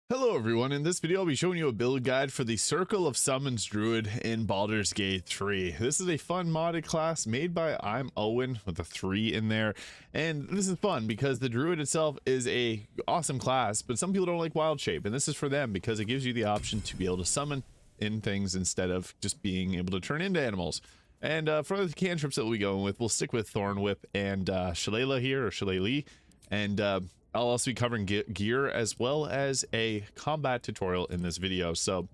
Hello everyone, in this video I'll be showing you a build guide for the Circle of Summons Druid in Baldur's Gate 3. This is a fun modded class made by I'm Owen with a 3 in there, and this is fun because the Druid itself is a awesome class, but some people don't like wild shape, and this is for them because it gives you the option to be able to summon in things instead of just being able to turn into animals. And for the cantrips that we'll be going with, we'll stick with Thorn Whip and Shillelagh here, or Shillelagh, and I'll also be covering gear as well as a combat tutorial in this video. So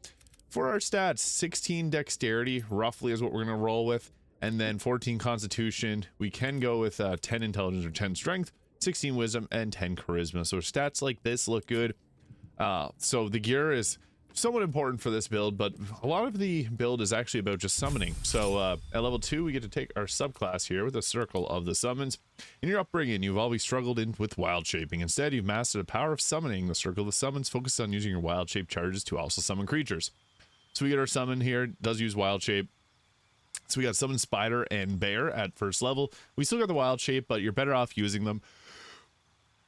for our stats, 16 dexterity roughly is what we're going to roll with, and then 14 constitution. We can go with 10 intelligence or 10 strength, 16 wisdom, and 10 charisma. So stats like this look good. So the gear is somewhat important for this build, but a lot of the build is actually about just summoning. So at level 2 we get to take our subclass here with a Circle of the Summons. In your upbringing you've always struggled with wild shaping. Instead you've mastered the power of summoning. The Circle of the Summons focuses on using your wild shape charges to also summon creatures. So we get our summon here, it does use wild shape. So we got summon spider and bear at first level. We still got the wild shape, but you're better off using them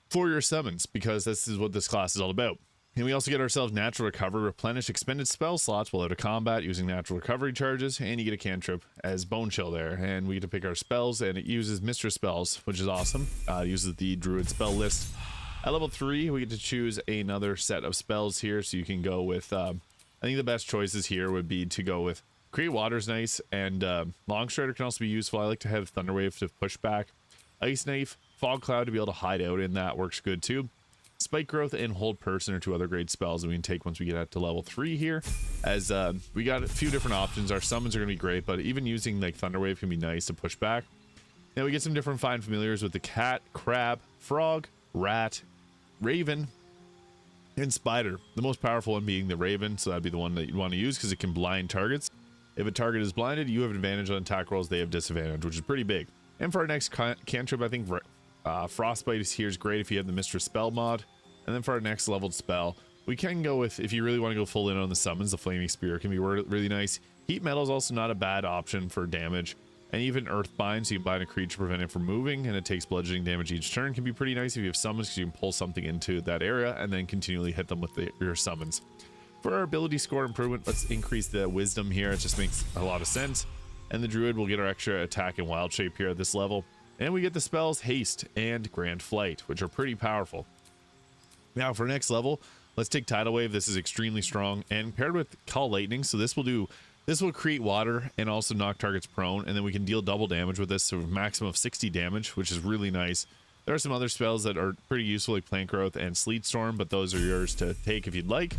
for your summons because this is what this class is all about. And we also get ourselves natural recovery, replenish expended spell slots while out of combat using natural recovery charges, and you get a cantrip as Bone Chill there. And we get to pick our spells, and it uses Mistress spells, which is awesome. It uses the Druid spell list. At level 3, we get to choose another set of spells here, so you can go with, I think the best choices here would be to go with Create Water's nice, and Long Strider can also be useful. I like to have Thunderwave to push back. Ice Knife, Fog Cloud to be able to hide out in, that works good too. Spike Growth and Hold Person are two other great spells that we can take once we get up to level 3 here, as we got a few different options. Our summons are going to be great, but even using like Thunderwave can be nice to push back. Now we get some different fine familiars with the cat, crab, frog, rat, raven, and spider. The most powerful one being the raven, so that'd be the one that you'd want to use because it can blind targets. If a target is blinded, you have advantage on attack rolls, they have disadvantage, which is pretty big. And for our next cantrip, I think Frostbite is here is great if you have the Mistress spell mod. And then for our next leveled spell, we can go with, if you really want to go full in on the summons, the Flaming Spear can be really nice. Heat Metal is also not a bad option for damage. And even Earthbind, so you can bind a creature to prevent it from moving, and it takes bludgeoning damage each turn, can be pretty nice if you have summons, because you can pull something into that area and then continually hit them with your summons. For our ability score improvement, let's increase the wisdom here. It just makes a lot of sense. And the Druid will get our extra attack and wild shape here at this level. And we get the spells Haste and Grand Flight, which are pretty powerful. Now for next level, let's take Tidal Wave. This is extremely strong and paired with Call Lightning. So this will create water and also knock targets prone, and then we can deal double damage with this, so a maximum of 60 damage, which is really nice. There are some other spells that are pretty useful like Plant Growth and Sleet Storm, but those are yours to take if you'd like.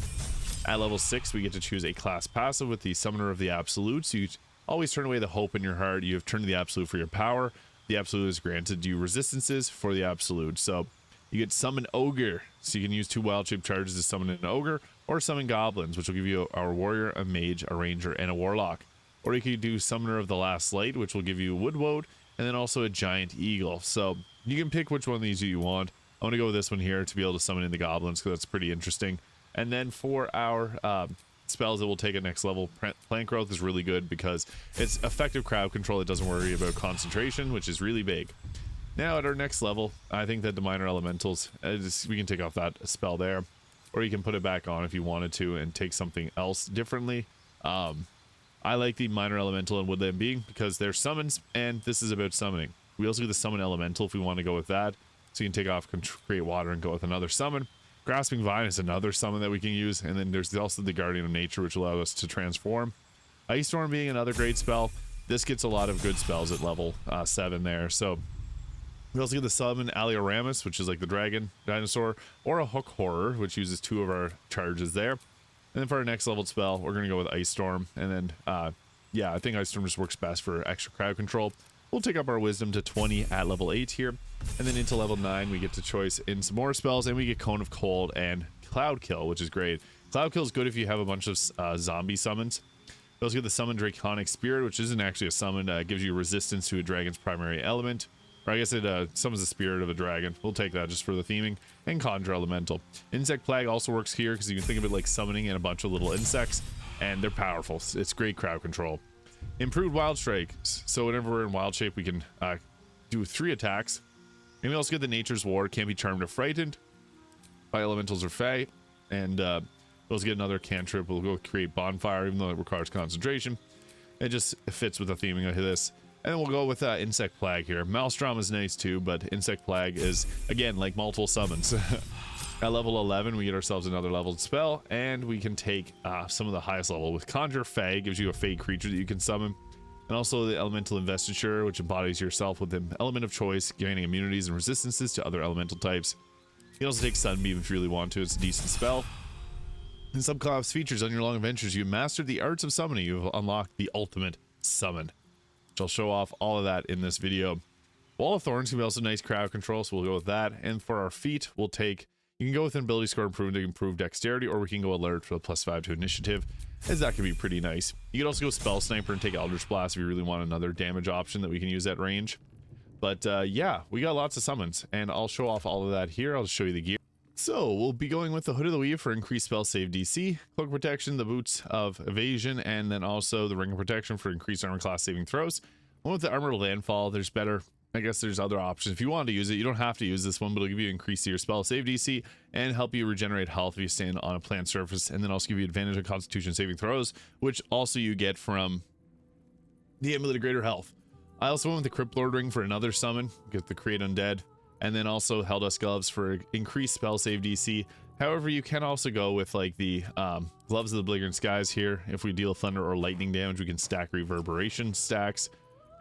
At level 6, we get to choose a class passive with the Summoner of the Absolute. So you always turn away the hope in your heart. You have turned to the Absolute for your power. The Absolute is granted you resistances for the Absolute. So you get Summon Ogre, so you can use 2 wild shape charges to summon an Ogre, or Summon Goblins, which will give you our Warrior, a Mage, a Ranger, and a Warlock. Or you could do Summoner of the Last Light, which will give you Woodwode, and then also a Giant Eagle. So you can pick which one of these you want. I want to go with this one here to be able to summon in the Goblins, because that's pretty interesting. And then for our spells that will take it next level, Plant Growth is really good because it's effective crowd control. It doesn't worry about concentration, which is really big. Now at our next level, I think that the Minor Elementals, we can take off that spell there, or you can put it back on if you wanted to and take something else differently. I like the Minor Elemental and Woodland Being because they're summons, and this is about summoning. We also get the Summon Elemental if we want to go with that, so you can take off Create Water and go with another summon. Grasping Vine is another summon that we can use, and then there's also the Guardian of Nature, which allows us to transform. Ice Storm being another great spell. This gets a lot of good spells at level 7 there. So we also get the Summon Alioramus, which is like the dragon dinosaur, or a Hook Horror, which uses 2 of our charges there. And then for our next leveled spell, we're going to go with Ice Storm. And then, yeah, I think Ice Storm just works best for extra crowd control. We'll take up our wisdom to 20 at level 8 here. And then into level 9, we get to choice in some more spells, and we get Cone of Cold and Cloud Kill, which is great. Cloud Kill is good if you have a bunch of zombie summons. We also get the Summon Draconic Spirit, which isn't actually a summon. It gives you resistance to a dragon's primary element. Or I guess it summons the spirit of a dragon. We'll take that just for the theming. And Conjure Elemental. Insect Plague also works here because you can think of it like summoning in a bunch of little insects, and they're powerful. It's great crowd control. Improved Wild Strike. So whenever we're in wild shape, we can do 3 attacks. And we also get the Nature's Ward. Can't be charmed or frightened by elementals or fae. And we'll also get another cantrip. We'll go create bonfire, even though it requires concentration. It just fits with the theming of this. And then we'll go with insect plague here. Maelstrom is nice too, but insect plague is, again, like multiple summons. At level 11, we get ourselves another leveled spell, and we can take some of the highest level with Conjure Fae. Gives you a Fae creature that you can summon. And also the Elemental Investiture, which embodies yourself with an element of choice, gaining immunities and resistances to other elemental types. You can also take Sunbeam if you really want to. It's a decent spell. In subclass features, on your long adventures, you mastered the arts of summoning. You've unlocked the ultimate summon, which I'll show off all of that in this video. Wall of Thorns can be also nice crowd control, so we'll go with that. And for our feat, we'll take, you can go with an ability score improvement to improve dexterity, or we can go alert for the +5 to initiative, as that can be pretty nice. You can also go spell sniper and take Eldritch Blast if you really want another damage option that we can use at range. But yeah, we got lots of summons, and I'll show off all of that here. I'll just show you the gear. So we'll be going with the Hood of the Weave for increased spell save DC, Cloak Protection, the Boots of Evasion, and then also the Ring of Protection for increased armor class saving throws. One with the Armor Landfall, there's better, I guess there's other options. If you want to use it, you don't have to use this one, but it'll give you increase to your spell save DC and help you regenerate health if you stand on a plant surface, and then also give you advantage on Constitution saving throws, which also you get from the Amulet of Greater Health. I also went with the Crypt Lord Ring for another summon, get the Create Undead, and then also Helldust Gloves for increased spell save DC. However, you can also go with like the Gloves of the Belligerent Skies here. If we deal thunder or lightning damage, we can stack reverberation stacks.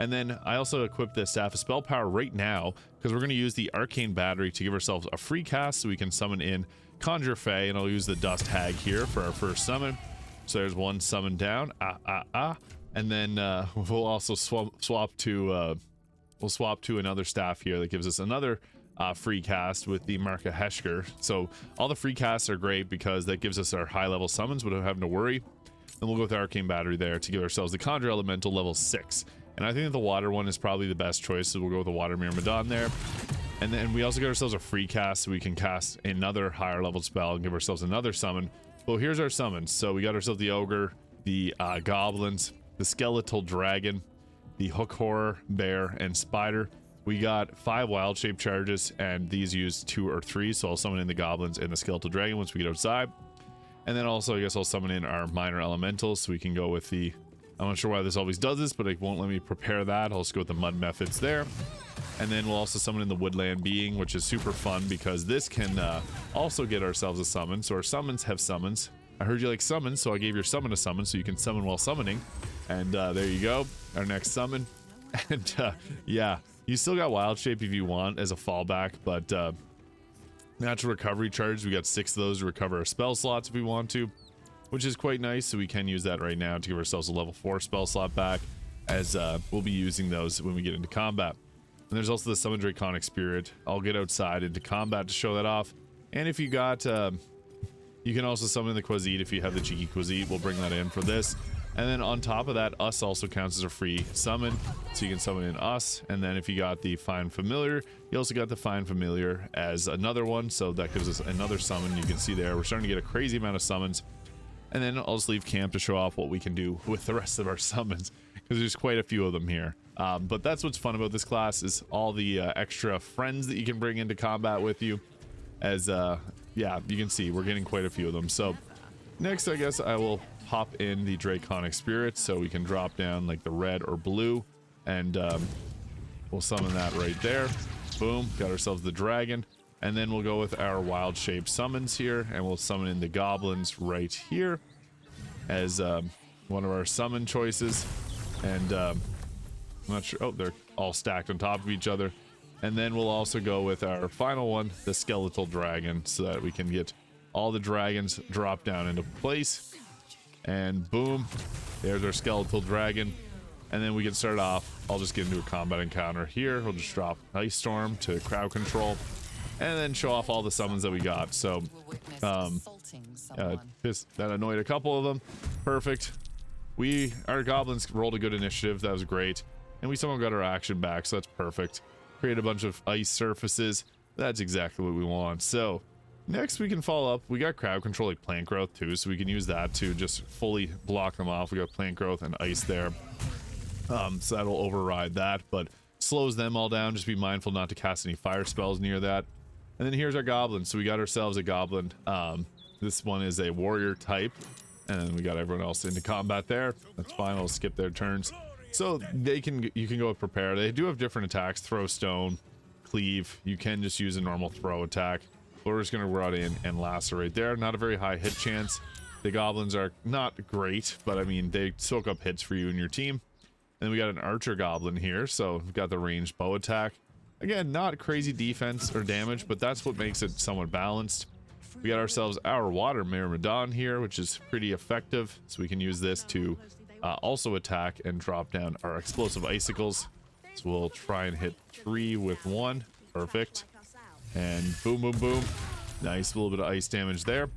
And then I also equipped the Staff of Spell Power right now because we're going to use the Arcane Battery to give ourselves a free cast so we can summon in Conjure Fae, and I'll use the Dust Hag here for our first summon. So there's one summon down, and then we'll also swap to another staff here that gives us another free cast with the Mark of Heshker. So all the free casts are great because that gives us our high level summons without having to worry. And we'll go with the Arcane Battery there to give ourselves the Conjure Elemental level 6. And I think that the water one is probably the best choice, so we'll go with the Water Myrmidon there. And then we also get ourselves a free cast so we can cast another higher level spell and give ourselves another summon. Well, here's our summons. So we got ourselves the Ogre, the Goblins, the Skeletal Dragon, the Hook Horror, Bear, and Spider. We got 5 wild shape charges, and these use 2 or 3, so I'll summon in the Goblins and the Skeletal Dragon once we get outside. And then also I guess I'll summon in our minor elementals, so we can go with the, I'm not sure why this always does this, but it won't let me prepare that. I'll just go with the mud methods there. And then we'll also summon in the Woodland Being, which is super fun because this can also get ourselves a summon. So our summons have summons. I heard you like summons, so I gave your summon a summon so you can summon while summoning. And there you go, our next summon. And yeah, you still got Wild Shape if you want as a fallback, but Natural Recovery Charge, we got 6 of those to recover our spell slots if we want to, which is quite nice. So we can use that right now to give ourselves a level 4 spell slot back, as we'll be using those when we get into combat. And there's also the Summon Draconic Spirit. I'll get outside into combat to show that off. And if you got, you can also summon the Quazit if you have the Cheeky Quazit. We'll bring that in for this. And then on top of that, Us also counts as a free summon, so you can summon in Us. And then if you got the Find Familiar, you also got the Find Familiar as another one, so that gives us another summon. You can see there, we're starting to get a crazy amount of summons. And then I'll just leave camp to show off what we can do with the rest of our summons, because there's quite a few of them here. But that's what's fun about this class, is all the extra friends that you can bring into combat with you. As yeah, you can see we're getting quite a few of them. So next, I guess I will hop in the Draconic Spirit, so we can drop down like the red or blue, and we'll summon that right there. Boom, got ourselves the dragon. And then we'll go with our wild shape summons here, and we'll summon in the goblins right here as one of our summon choices. And I'm not sure, oh, they're all stacked on top of each other. And then we'll also go with our final one, the skeletal dragon, so that we can get all the dragons dropped down into place. And boom, there's our skeletal dragon. And then we can start off, I'll just get into a combat encounter here. We'll just drop Ice Storm to crowd control, and then show off all the summons that we got. So that annoyed a couple of them. Perfect. Our goblins rolled a good initiative, that was great. And we somehow got our action back, so that's perfect. Create a bunch of ice surfaces, that's exactly what we want. So next we can follow up, we got crowd control like plant growth too, so we can use that to just fully block them off. We got plant growth and ice there, so that'll override that, but slows them all down. Just be mindful not to cast any fire spells near that. And then here's our goblin. So we got ourselves a goblin. This This one is a warrior type, and we got everyone else into combat there. That's fine. I'll skip their turns. So you can go with prepare. They do have different attacks: throw stone, cleave. You can just use a normal throw attack. We're just gonna run in and lacerate there. Not a very high hit chance. The goblins are not great, but I mean, they soak up hits for you and your team. And we got an archer goblin here, so we've got the ranged bow attack. Again, not crazy defense or damage, but that's what makes it somewhat balanced. We got ourselves our water myrmidon here, which is pretty effective, so we can use this to also attack and drop down our explosive icicles. So we'll try and hit 3 with 1. Perfect. And boom, boom, boom. Nice, a little bit of ice damage there.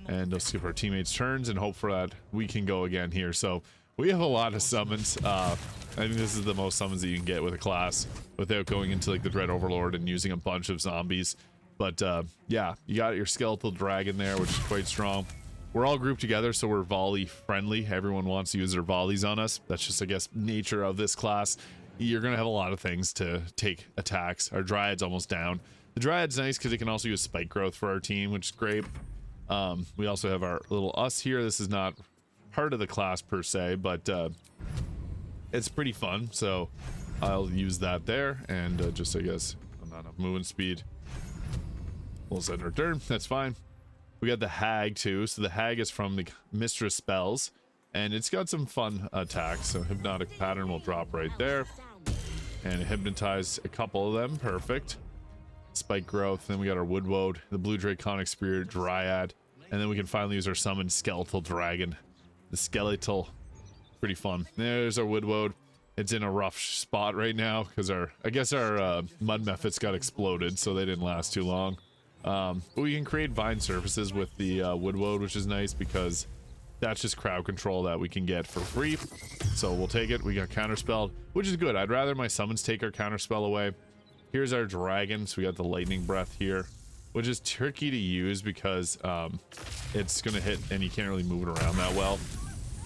And we'll skip our teammates' turns and hope for that we can go again here. So we have a lot of summons. I think this is the most summons that you can get with a class without going into like the Dread Overlord and using a bunch of zombies. But yeah, you got your skeletal dragon there, which is quite strong. We're all grouped together, so we're volley friendly. Everyone wants to use their volleys on us. That's just, I guess, nature of this class. You're gonna have a lot of things to take attacks. Our Dryad's almost down. The Dryad's nice because it can also use spike growth for our team, which is great. We also have our little us here. This is not part of the class per se, but it's pretty fun, so I'll use that there. And just, I guess, not enough movement speed. We'll send our turn. That's fine. We got the hag too. So the hag is from the mistress spells, and it's got some fun attacks. So hypnotic pattern will drop right there, and hypnotize a couple of them. Perfect. Spike growth. Then we got our woodwoad, the blue draconic spirit, dryad, and then we can finally use our summon skeletal dragon. The skeletal, pretty fun. There's our woodwoad. It's in a rough spot right now because I guess our mud methods got exploded, so they didn't last too long. But we can create vine surfaces with the woodwoad, which is nice because that's just crowd control that we can get for free. So we'll take it. We got counterspelled, which is good. I'd rather my summons take our counterspell away. Here's our dragon. So we got the lightning breath here, which is tricky to use because it's gonna hit and you can't really move it around that well.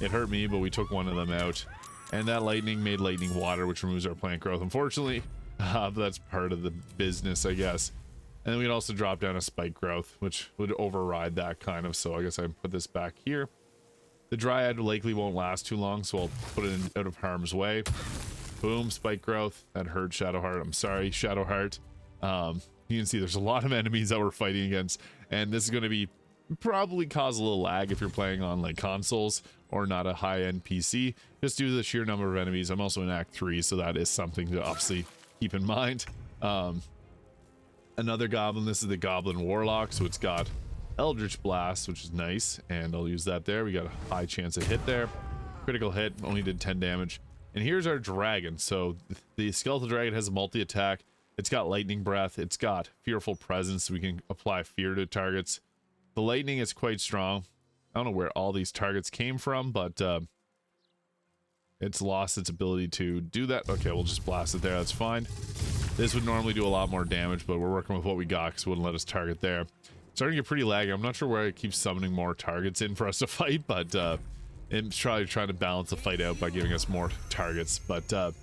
It hurt me, but we took one of them out, and that lightning made lightning water, which removes our plant growth, unfortunately. But that's part of the business, I guess. And then we can also drop down a spike growth, which would override that kind of. So I guess I put this back here. The dryad likely won't last too long, so I'll put it in, out of harm's way. Boom, spike growth. That hurt Shadowheart. I'm sorry, Shadowheart. You can see there's a lot of enemies that we're fighting against, and this is going to be probably cause a little lag if you're playing on like consoles or not a high-end PC, just due to the sheer number of enemies. I'm also in Act 3, so that is something to obviously keep in mind. Another goblin. This is the goblin warlock, so it's got eldritch blast, which is nice, and I'll use that there. We got a high chance of hit there. Critical hit, only did 10 damage. And here's our dragon. So the skeletal dragon has a multi-attack. It's got lightning breath. It's got fearful presence, so we can apply fear to targets. The lightning is quite strong. I don't know where all these targets came from, but it's lost its ability to do that. Okay, we'll just blast it there. That's fine. This would normally do a lot more damage, but we're working with what we got because it wouldn't let us target there. Starting to get pretty laggy. I'm not sure where it keeps summoning more targets in for us to fight, but it's probably trying to balance the fight out by giving us more targets. But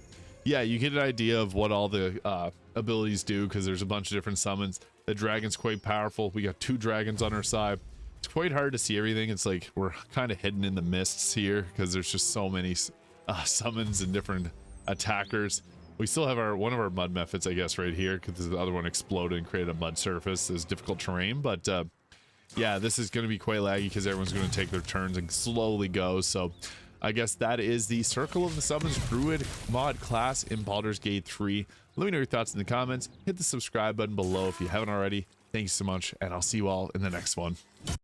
yeah, you get an idea of what all the abilities do because there's a bunch of different summons. The dragon's quite powerful. We got 2 dragons on our side. It's quite hard to see everything. It's like we're kind of hidden in the mists here because there's just so many summons and different attackers. We still have one of our mud methods, I guess, right here because the other one exploded and created a mud surface. There's difficult terrain, but yeah, this is going to be quite laggy because everyone's going to take their turns and slowly go. So I guess that is the Circle of the Summons Druid mod class in Baldur's Gate 3. Let me know your thoughts in the comments. Hit the subscribe button below if you haven't already. Thanks so much, and I'll see you all in the next one.